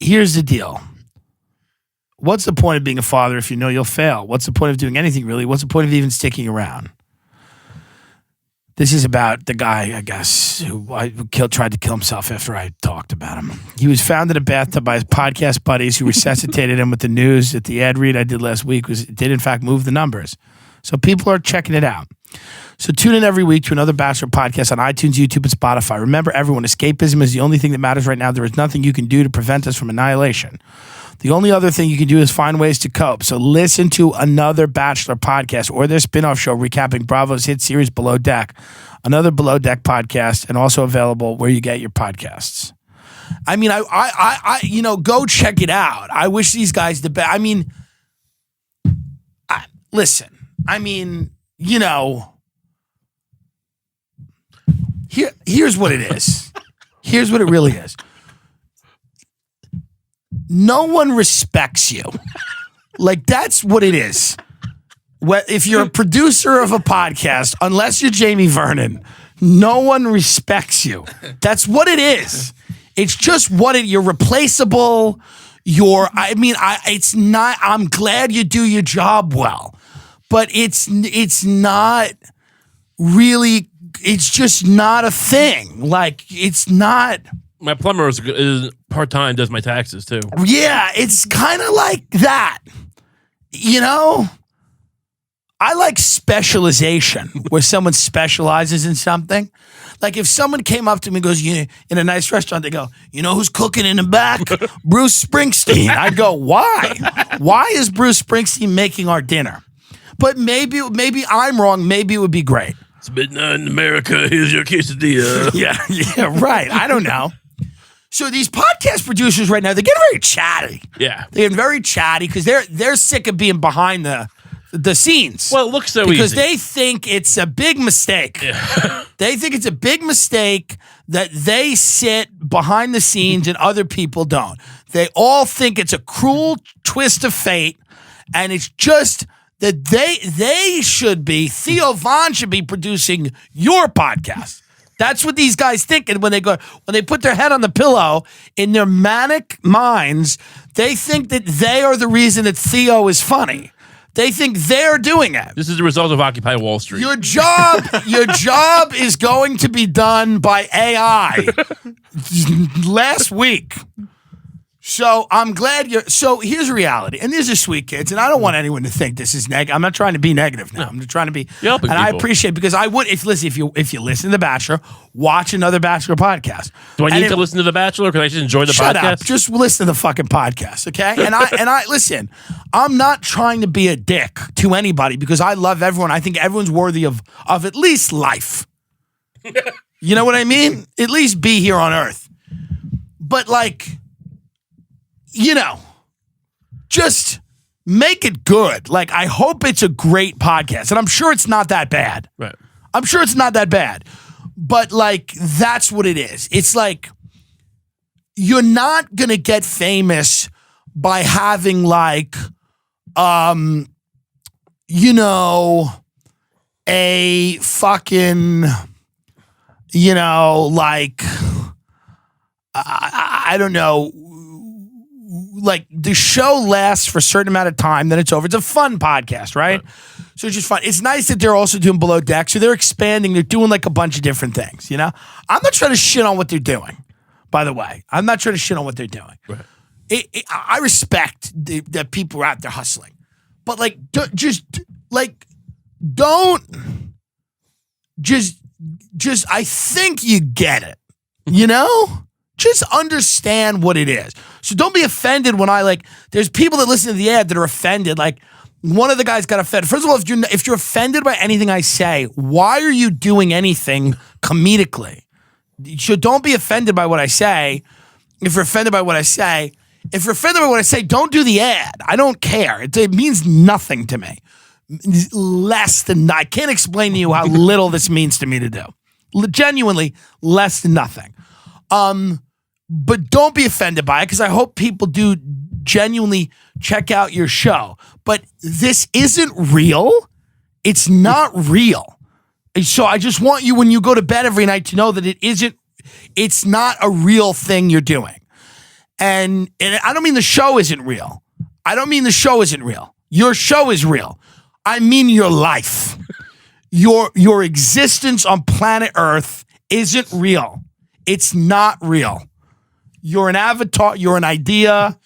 here's the deal. What's the point of being a father if you know you'll fail? What's the point of doing anything, really? What's the point of even sticking around? This is about the guy, I guess, who tried to kill himself after I talked about him. He was found in a bathtub by his podcast buddies who resuscitated him with the news that the ad read I did last week did in fact move the numbers. So people are checking it out. So tune in every week to another Bachelor podcast on iTunes, YouTube, and Spotify. Remember, everyone, escapism is the only thing that matters right now. There is nothing you can do to prevent us from annihilation. The only other thing you can do is find ways to cope. So listen to another Bachelor podcast or their spinoff show recapping Bravo's hit series Below Deck, another Below Deck podcast, and also available where you get your podcasts. I mean, I go check it out. I wish these guys the best. I mean, listen. I mean, here's what it is. Here's what it really is. No one respects you. Like, that's what it is. If you're a producer of a podcast, unless you're Jamie Vernon, no one respects you. That's what it is. It's just you're replaceable. It's not, I'm glad you do your job well, but it's not really, it's just not a thing. Like, it's not. My plumber is part-time, does my taxes too. Yeah, it's kind of like that. I like specialization, where someone specializes in something. Like if someone came up to me and goes, in a nice restaurant, they go, who's cooking in the back? Bruce Springsteen. I'd go, why? Why is Bruce Springsteen making our dinner? But maybe I'm wrong. Maybe it would be great. It's midnight in America. Here's your quesadilla. Yeah, right. I don't know. So these podcast producers right now, they're getting very chatty. Yeah. They're getting very chatty because they're sick of being behind the scenes. Well, it looks so because easy. they think it's a big mistake. Yeah. They think it's a big mistake that they sit behind the scenes and other people don't. They all think it's a cruel twist of fate, and it's just that they should be, Theo Von should be producing your podcast. That's what these guys think. And when they put their head on the pillow in their manic minds, they think that they are the reason that Theo is funny. They think they're doing it. This is the result of Occupy Wall Street. Your job is going to be done by AI last week. So I'm glad so here's reality. And these are sweet kids. And I don't want anyone to think this is negative. I'm not trying to be negative now. I'm just trying to be. And I appreciate, because I would, if you listen to The Bachelor, watch another Bachelor podcast. Do I need to listen to The Bachelor? Can I just enjoy the podcast? Shut up. Just listen to the fucking podcast, okay? And I listen, I'm not trying to be a dick to anybody because I love everyone. I think everyone's worthy of at least life. You know what I mean? At least be here on Earth. But just make it good. Like, I hope it's a great podcast. And I'm sure it's not that bad. Right. I'm sure it's not that bad. But, that's what it is. It's like, you're not going to get famous by having, a fucking, I don't know, the show lasts for a certain amount of time, then it's over. It's a fun podcast, right? So it's just fun. It's nice that they're also doing Below Deck. So they're expanding. They're doing a bunch of different things, I'm not trying to shit on what they're doing, by the way. I'm not trying to shit on what they're doing. Right. I respect that people are out there hustling. But, I think you get it, Just understand what it is. So don't be offended when there's people that listen to the ad that are offended. One of the guys got offended. First of all, if you're offended by anything I say, why are you doing anything comedically? So don't be offended by what I say. If you're offended by what I say, don't do the ad. I don't care. It means nothing to me. Less than, I can't explain to you how little this means to me to do. Genuinely, less than nothing. But don't be offended by it, because I hope people do genuinely check out your show. But this isn't real. It's not real. And so I just want you, when you go to bed every night, to know that it's not a real thing you're doing. And I don't mean the show isn't real. I don't mean the show isn't real. Your show is real. I mean your life. Your existence on planet Earth isn't real. It's not real. You're an avatar. You're an idea.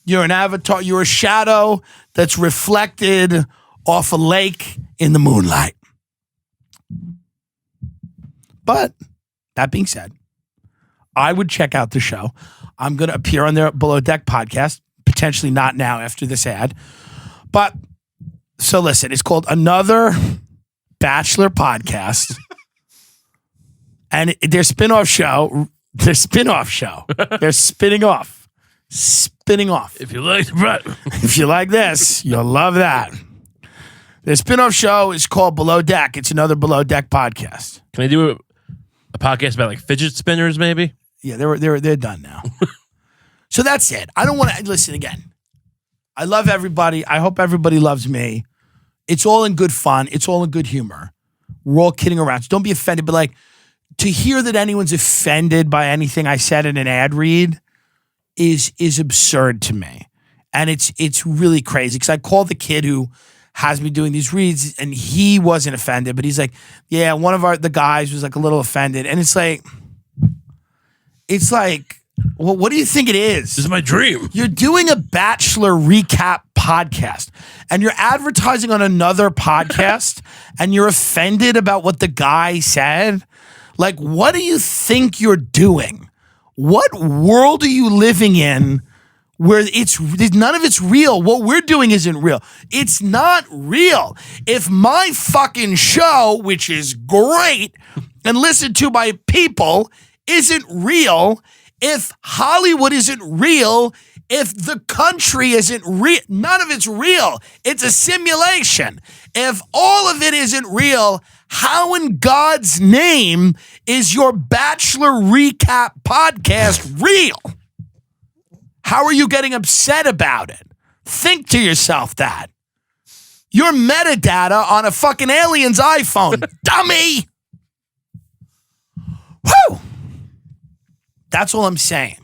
You're an avatar. You're a shadow that's reflected off a lake in the moonlight. But that being said, I would check out the show. I'm going to appear on their Below Deck podcast, potentially not now after this ad. But so listen, it's called Another Bachelor Podcast. And their spin-off show, They're spinning off. If you like the If you like this, you'll love that. The spin-off show is called Below Deck. It's another Below Deck podcast. Can I do a podcast about like fidget spinners, maybe? Yeah, they're done now. So that's it. I don't want to listen again. I love everybody. I hope everybody loves me. It's all in good fun. It's all in good humor. We're all kidding around. So don't be offended. But like to hear that anyone's offended by anything I said in an ad read is absurd to me. And it's really crazy because I called the kid who has me doing these reads and he wasn't offended, but he's like, yeah, one of the guys was like a little offended. And it's like, well, what do you think it is? This is my dream. You're doing a Bachelor recap podcast and you're advertising on another podcast and you're offended about what the guy said. Like, what do you think you're doing? What world are you living in where none of it's real? What we're doing isn't real. It's not real. If my fucking show, which is great and listened to by people, isn't real, if Hollywood isn't real, if the country isn't real, none of it's real. It's a simulation. If all of it isn't real, how in God's name is your Bachelor recap podcast real? How are you getting upset about it? Think to yourself that. Your metadata on a fucking alien's iPhone, dummy. Whew. That's all I'm saying.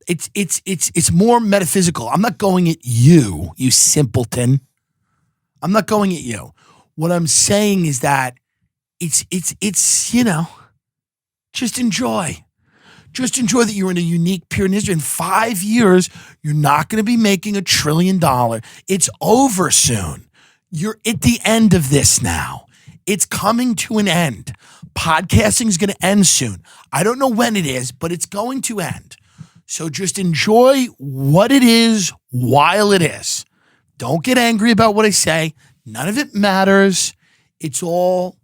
It's more metaphysical. I'm not going at you, you simpleton. I'm not going at you. What I'm saying is that it's you know, just enjoy. Just enjoy that you're in a unique period in history. In 5 years, you're not going to be making $1 trillion. It's over soon. You're at the end of this now. It's coming to an end. Podcasting is going to end soon. I don't know when it is, but it's going to end. So just enjoy what it is while it is. Don't get angry about what I say. None of it matters. It's all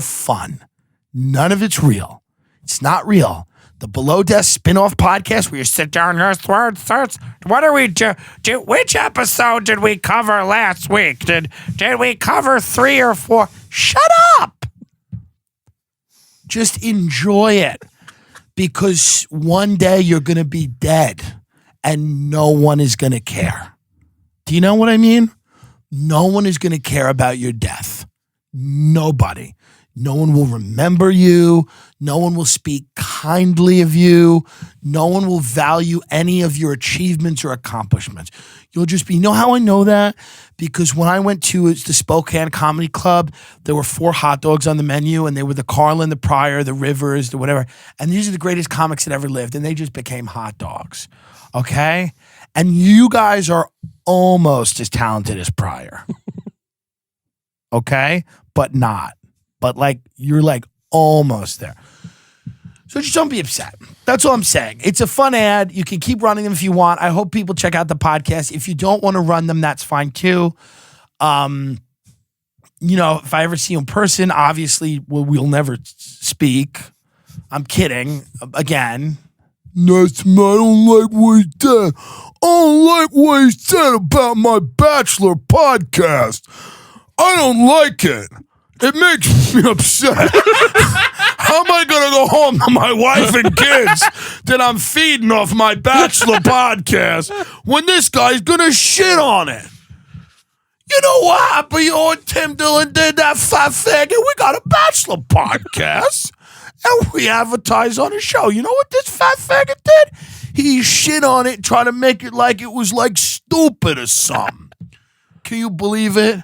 fun. None of it's real. It's not real. The Below Deck spin-off podcast where you sit down here, what do we do? Which episode did we cover last week? Did we cover 3 or 4? Shut up! Just enjoy it because one day you're going to be dead and no one is going to care. Do you know what I mean? No one is going to care about your death. Nobody. No one will remember you. No one will speak kindly of you. No one will value any of your achievements or accomplishments. You'll just be, you know how I know that? Because when I went to the Spokane Comedy Club, there were 4 hot dogs on the menu and they were the Carlin, the Pryor, the Rivers, the whatever. And these are the greatest comics that ever lived. And they just became hot dogs. Okay? And you guys are almost as talented as Pryor. Okay? But not. But like, you're like almost there. So just don't be upset. That's all I'm saying. It's a fun ad. You can keep running them if you want. I hope people check out the podcast. If you don't want to run them, that's fine too. You know, if I ever see you in person, obviously we'll never speak. I'm kidding. Again. That's, I don't like what he said. I don't like what he said about my Bachelor podcast. I don't like it. It makes me upset. How am I going to go home to my wife and kids that I'm feeding off my Bachelor podcast when this guy's going to shit on it? You know what happened? You and Tim Dillon did that fat faggot. We got a Bachelor podcast and we advertise on a show. You know what this fat faggot did? he shit on it, trying to make it like it was like stupid or something. Can you believe it?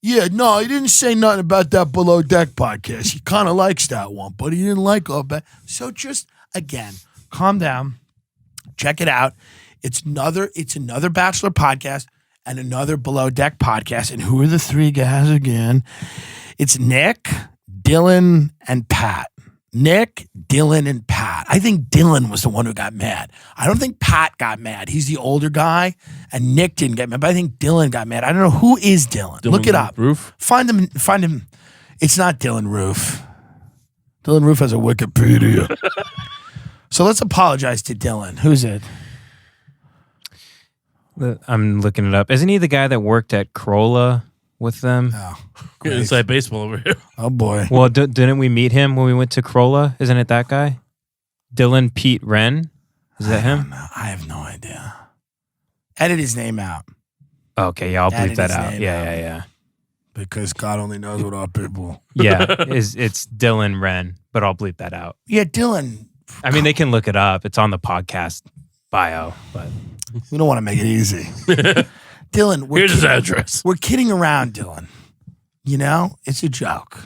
Yeah, no, he didn't say nothing about that Below Deck podcast. He kind of likes that one, but he didn't like all that. So just, again, calm down. Check it out. It's another Bachelor podcast and another Below Deck podcast. And who are the three guys again? It's Nick, Dillon, and Pat. Nick, Dillon, and Pat. I think Dillon was the one who got mad. I don't think Pat got mad. He's the older guy, and Nick didn't get mad. But I think Dillon got mad. I don't know who is Dillon. Look it up. Roof? Find him. It's not Dillon Roof. Dillon Roof has a Wikipedia. So let's apologize to Dillon. Who's it? I'm looking it up. Isn't he the guy that worked at Corolla with them? Oh, Yeah, inside baseball over here. oh boy. Well, didn't we meet him when we went to Corolla? Isn't it that guy? Dylan Pete Wren? Is that him? I have no idea. Edit his name out. Okay, yeah, I'll bleep Edit that his out. name Yeah. Because God only knows what our people. Yeah, it's Dylan Wren, but I'll bleep that out. Yeah, Dillon. I mean, they can look it up. It's on the podcast bio, but We don't want to make it easy. Dillon, Here's his address. We're kidding around, Dillon. You know, it's a joke.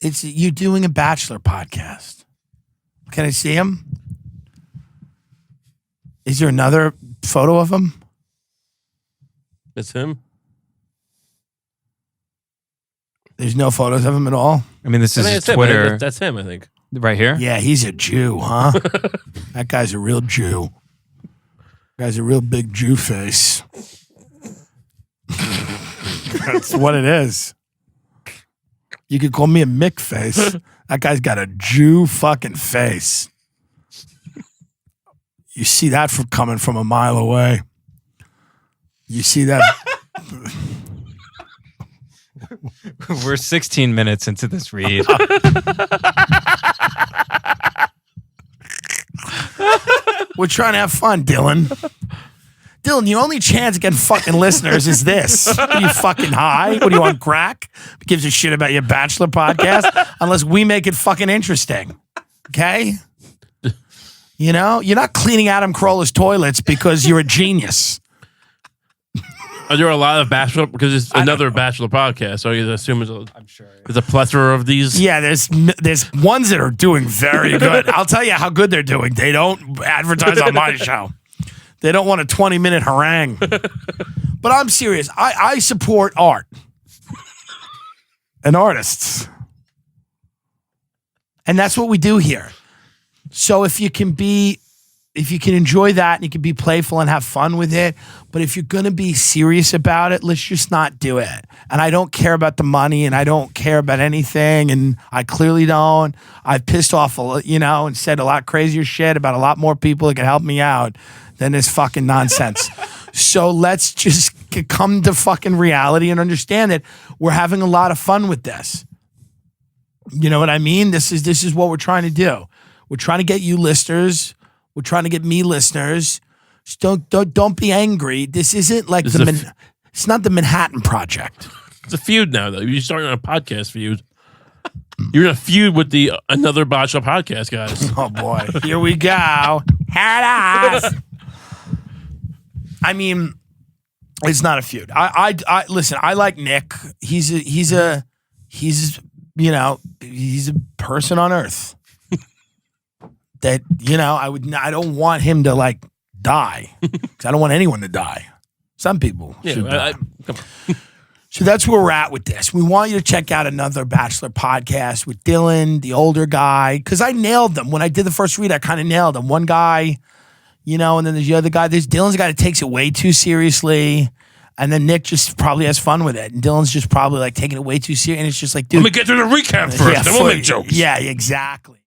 It's you doing a Bachelor podcast. Can I see him? Is there another photo of him? It's him. There's no photos of him at all? I mean, this I is think his that's him. Twitter That's him, I think. right here. Yeah, he's a Jew, huh? That guy's a real Jew. Guy's a real big Jew face. That's what it is. You could call me a Mick face. That guy's got a Jew fucking face. You see that from coming from a mile away. You see that. We're 16 minutes into this read. We're trying to have fun, Dillon. Dillon, the only chance of getting fucking listeners is this. Are you fucking high? What, do you want crack? Who gives a shit about your Bachelor podcast? Unless we make it fucking interesting. Okay? You know? You're not cleaning Adam Carolla's toilets because you're a genius. Are there a lot of Bachelor? Because it's another Bachelor podcast, so you assume there's a plethora of these. Yeah, there's ones that are doing very good. I'll tell you how good they're doing. They don't advertise on my show. They don't want a 20-minute harangue. But I'm serious. I support art and artists. And that's what we do here. So if you can enjoy that and you can be playful and have fun with it, but if you're going to be serious about it, let's just not do it. And I don't care about the money and I don't care about anything. And I clearly don't. I've pissed off, and said a lot crazier shit about a lot more people that can help me out than this fucking nonsense. So let's just come to fucking reality and understand that we're having a lot of fun with this. You know what I mean? This is what we're trying to do. We're trying to get you listeners. We're trying to get me listeners. Just don't be angry. This isn't like it's not the Manhattan Project. It's a feud now, though. You're starting on a podcast feud. You're in a feud with the another Bachelor podcast guys. Oh boy, here we go. I mean, it's not a feud. I listen. I like Nick. He's a person on Earth. That I don't want him to like die because I don't want anyone to die. Some people should die. Come on. So that's where we're at with this. We want you to check out another Bachelor podcast with Dillon, the older guy, because I nailed them when I did the first read. I kind of nailed them. One guy, and then there's the other guy. There's Dillon's the guy that takes it way too seriously, and then Nick just probably has fun with it, and Dillon's just probably like taking it way too serious. And it's just like, dude, Let me get through the recap first. Then we'll make jokes. Yeah, exactly.